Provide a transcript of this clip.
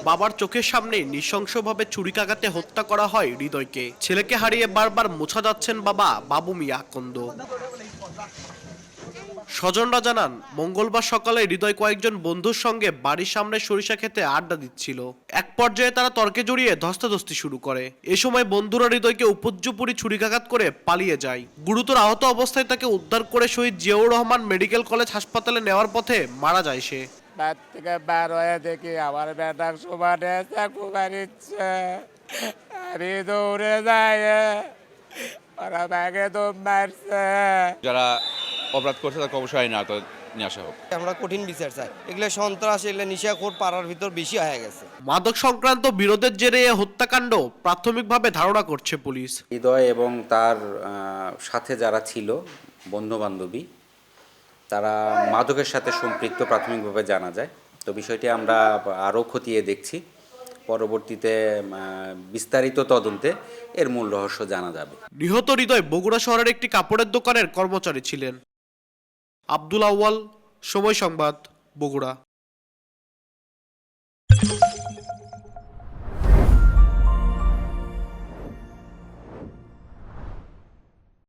বাবার চোখের সামনে নৃশংসভাবে ছুরিকাঘাতে হত্যা করা হয় হৃদয়কে। ছেলেকে হারিয়ে বারবার মোছা যাচ্ছেন বাবা বাবু মিয়া আকন্দ। স্বজনরা জানান, মঙ্গলবার সকালে হৃদয় কয়েকজন বন্ধুর সঙ্গে বাড়ির সামনে সরিষা খেতে আড্ডা দিচ্ছিল। এক পর্যায়ে তারা তর্কে জড়িয়ে ধস্তাধস্তি শুরু করে। এ সময় বন্ধুরা হৃদয়কে উপর্যুপরি ছুরিকাঘাত করে পালিয়ে যায়। গুরুতর আহত অবস্থায় তাকে উদ্ধার করে শহীদ জিয়াউর রহমান মেডিকেল কলেজ হাসপাতালে নেওয়ার পথে মারা যায় সে। বাড়ি থেকে বার হয়ে দেখি আমার বেটা সমানে চাকু মারিচ্ছে, আমি দৌড়ে যায় ওরা ব্যাগে দম মারছে। যারা অপরাধ করছে তাকে অবশ্যই আইনের আওতায় নিয়ে আসা হোক। আমরা কঠিন বিচার চাই। এগুলো সন্ত্রাস, এগুলো নিশাখোর পাড়ার ভিতর বেশি হয়ে গেছে। মাদক সংক্রান্ত বিরোধের জেরে এ হত্যাকাণ্ড প্রাথমিকভাবে ধারণা করছে পুলিশ। হৃদয় এবং তার সাথে যারা ছিল বন্ধু বান্ধবী, তারা মাদকের সাথে সম্পৃক্ত প্রাথমিকভাবে জানা যায়। তো বিষয়টি আমরা আরও খতিয়ে দেখছি। পরবর্তীতে বিস্তারিত তদন্তে এর মূল রহস্য জানা যাবে। নিহত হৃদয় বগুড়া শহরের একটি কাপড়ের দোকানের কর্মচারী ছিলেন। আব্দুল আউয়াল, সময় সংবাদ, বগুড়া।